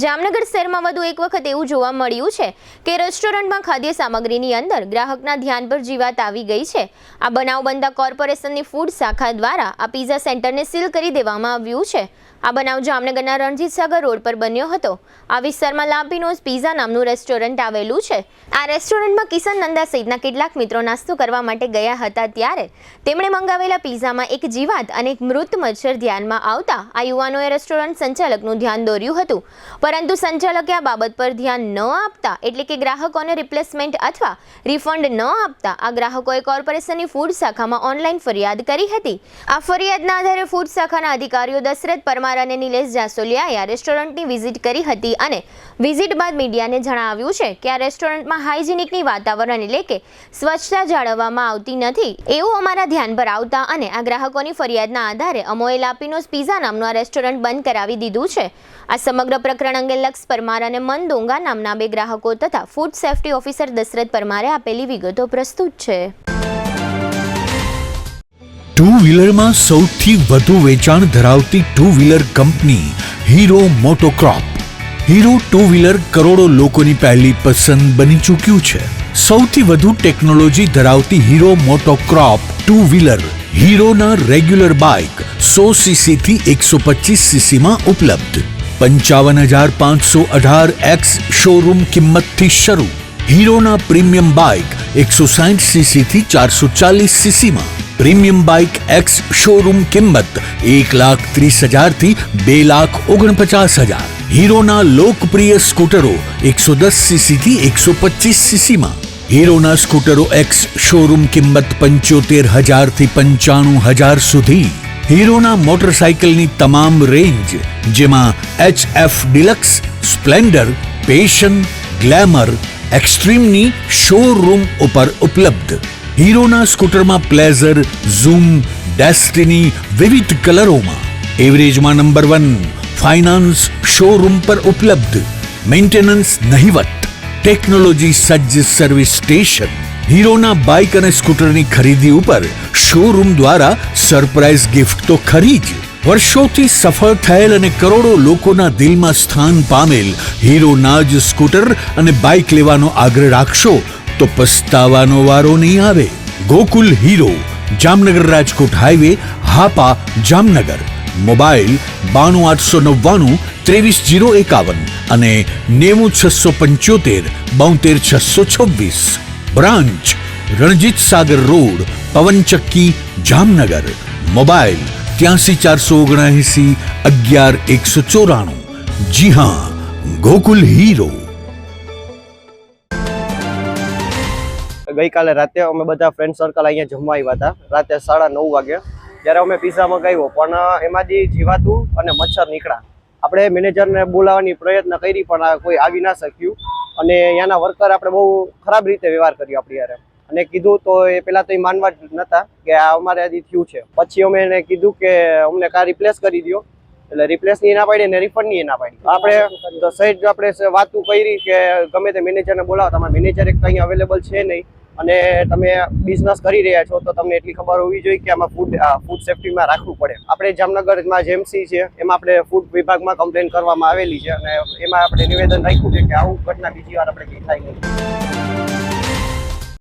જામનગર શહેરમાં વધુ એક વખત એવું જોવા મળ્યું છે કે રેસ્ટોરન્ટમાં ખાદ્ય સામગ્રીની અંદર ગ્રાહકના ધ્યાન પર જીવાત આવી ગઈ છે। આ બનાવ બનતા કોર્પોરેશનની ફૂડ શાખા દ્વારા આ પિઝા સેન્ટરને સીલ કરી દેવામાં આવ્યું છે। આ બનાવ જામનગરના રણજીત સાગર રોડ પર બન્યો હતો। આ વિસ્તારમાં લાપીનોઝ પિઝા નામનું રેસ્ટોરન્ટ આવેલું છે। આ રેસ્ટોરન્ટમાં કિશન નંદા સહિતના કેટલાક મિત્રો નાસ્તો કરવા માટે ગયા હતા ત્યારે તેમણે મંગાવેલા પિઝામાં એક જીવાત અને એક મૃત મચ્છર ધ્યાનમાં આવતા આ યુવાનોએ રેસ્ટોરન્ટ સંચાલકનું ધ્યાન દોર્યું હતું, પરંતુ સંચાલકે આ બાબત પર ધ્યાન ન આપતા એટલે કે ગ્રાહકોને રિપ્લેસમેન્ટ અથવા રિફંડ ન આપતા આ ગ્રાહકોએ કોર્પોરેશનની ફૂડ શાખામાં ઓનલાઈન ફરિયાદ કરી હતી। આ ફરિયાદના આધારે ફૂડ શાખાના અધિકારીઓ દશરથ પરમાર અને નિલેશ જાસોલિયાએ રેસ્ટોરન્ટની વિઝિટ કરી હતી અને વિઝિટ બાદ મીડિયાને જણાવ્યું છે કે આ રેસ્ટોરન્ટમાં હાઇજેનિકની વાતાવરણ એટલે કે સ્વચ્છતા જાળવવામાં આવતી નથી એવું અમારા ધ્યાન પર આવતા અને આ ગ્રાહકોની ફરિયાદના આધારે અમોએ લાપીનોઝ પિઝા નામનું આ રેસ્ટોરન્ટ બંધ કરાવી દીધું છે। આ સમગ્ર પ્રકરણ અંગે લક્ષ પરમાર અને મન ડોંગા નામના બે ગ્રાહકો તથા ફૂડ સેફ્ટી ઓફિસર દશરથ પરમારે આપેલી વિગતો પ્રસ્તુત છે। ટુ વ્હીલરમાં સૌથી વધુ વેચાણ ધરાવતી ટુ વ્હીલર કંપની હીરો મોટોક્રોપ। હીરો ટુ વ્હીલર કરોડો લોકોની પહેલી પસંદ બની ચૂક્યું છે। સૌથી વધુ ટેકનોલોજી ધરાવતી હીરો મોટોક્રોપ ટુ વ્હીલર હીરોના રેગ્યુલર બાઇક 100 સીસી થી 125 સીસી માં ઉપલબ્ધ। 55,518 શોરૂમ કિંમતથી શરૂ। હીરોના પ્રીમિયમ બાઇક 160 સીસી થી 440 સીસી માં। પ્રીમિયમ બાઇક એક્સ શોરૂમ કિંમત 1,30,000 થી 2,49,000। હીરોના લોકપ્રિય સ્કૂટરો 110 સીસી થી 125 સીસી માં। હીરોના સ્કૂટરો એક્સ શોરૂમ કિંમત 75,000 થી 95,000 સુધી। હીરોના મોટરસાઇકલની તમામ રેન્જ જેમાં HF Deluxe, Splendor, Passion, Glamour, એક્સ્ટ્રીમની શોરૂમ ઉપર ઉપલબ્ધ। હીરોના સ્કૂટરમાં પ્લેઝર, ઝૂમ, ડેસ્ટિની વિવિધ કલરોમાં। એવરેજમાં નંબર 1 ફાઇનાન્સ શોરૂમ પર ઉપલબ્ધ। મેન્ટેનન્સ નહિવત, ટેકનોલોજી સજ્જ સર્વિસ સ્ટેશન। હીરોના બાઇક અને સ્કૂટરની ખરીદી ઉપર શોરૂમ દ્વારા સરપ્રાઇઝ ગિફ્ટ તો ખરી જ। વર્ષોથી સફળ થયેલ અને કરોડો લોકોના દિલમાં સ્થાન પામેલ હીરોના જ સ્કૂટર અને બાઇક લેવાનો આગ્રહ રાખશો તો પસ્તાવાનો વારો નહીં આવે। Gokul hero, Jamnagar Rajkot highway, Hapa, Jamnagar. Mobile 92 899 23 051 અને 90 675 72 626। Branch Ranjit Sagar road, પવનચક્કી, Jamnagar. Mobile 83 479 11 194। જી હા, ગોકુલ હીરો। ગઈકાલે રાતે અમે બધા ફ્રેન્ડ સર્કલ અહીંયા જમવા આવ્યા હતા રાતે 9:30 વાગે। જ્યારે અમે પિઝા મંગાવ્યો પણ એમાંથી જીવાતું અને મચ્છર નીકળ્યા। આપણે મેનેજરને બોલાવવાની પ્રયત્ન કરી પણ કોઈ આવી ના શક્યું અને અહીંયાના વર્કર આપણે બહુ ખરાબ રીતે વ્યવહાર કર્યો આપણી યારે અને કીધું તો એ પહેલાં તો એ માનવા જ નહોતા કે આ અમારે હજી થયું છે। પછી અમે એને કીધું કે અમને કાર રિપ્લેસ કરી દો, એટલે રિપ્લેસની ના પાડી અને રિફંડની ના પાડી। આપણે તો સહેજ આપણે વાતું કરી કે ગમે તે મેનેજરને બોલાવો, તમારા મેનેજર એક તો અહીંયા અવેલેબલ છે નહીં અને તમે બિઝનેસ કરી રહ્યા છો તો તમને એટલી ખબર હોવી જોઈએ કે આમાં ફૂડ સેફ્ટીમાં રાખવું પડે। આપણે જામનગરમાં જેએમસી છે એમાં આપણે ફૂડ વિભાગમાં કમ્પ્લેન કરવામાં આવેલી છે અને એમાં આપણે નિવેદન રાખ્યું છે કે આવું ઘટના બીજી વાર આપણે કંઈ થાય નહીં।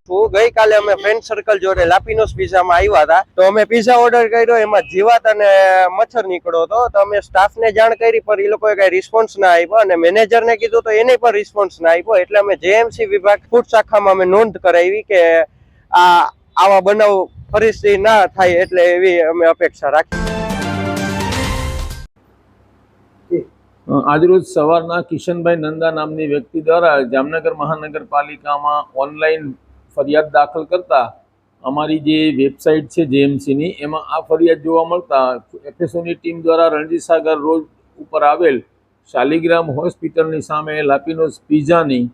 તો ગઈકાલે અમે ફ્રેન્ડ સર્કલ જોડે લાપીનોઝ પિઝામાં આવ્યા હતા તો અમે પિઝા ઓર્ડર કર્યો, એમાં જીવાત અને મચ્છર નીકળ્યો હતો તો અમે સ્ટાફને જાણ કરી પણ એ લોકોએ કઈ રિસ્પોન્સ ના આપ્યો અને મેનેજરને કીધું તો એને પણ રિસ્પોન્સ ના આપ્યો। એટલે અમે જેએમસી વિભાગ ફૂડ શાખામાં અમે નોંધ કરાવી કે આવા બનાવ ફરીથી ના થાય એટલે એવી અમે અપેક્ષા રાખી। આજરોજ સવારના કિશનભાઈ નંદા નામની વ્યક્તિ દ્વારા જામનગર મહાનગરપાલિકામાં ઓનલાઈન ફરિયાદ દાખલ કરતા અમારી જે વેબસાઇટ છે જેએમસીની એમાં આ ફરિયાદ જોવા મળતા એફએસઓની ટીમ દ્વારા રણજીત સાગર રોડ ઉપર આવેલ શાલિગ્રામ હોસ્પિટલની સામે લાપીનોઝ પિઝાની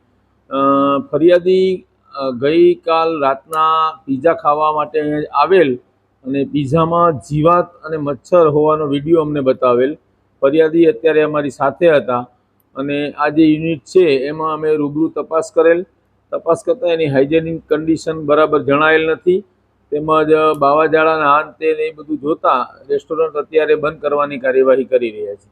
ફરિયાદી ગઈકાલ રાતના પિઝા ખાવા માટે આવેલ અને પિઝામાં જીવાત અને મચ્છર હોવાનો વિડીયો અમને બતાવેલ। ફરિયાદી અત્યારે અમારી સાથે હતા અને આ જે યુનિટ છે એમાં અમે રૂબરૂ તપાસ કરેલ। તપાસ કરતાં એની હાઇજેનિક કન્ડિશન બરાબર જણાયેલ નથી, તેમજ બાવાઝાડાના અંતે એ બધું જોતા રેસ્ટોરન્ટ અત્યારે બંધ કરવાની કાર્યવાહી કરી રહ્યા છે।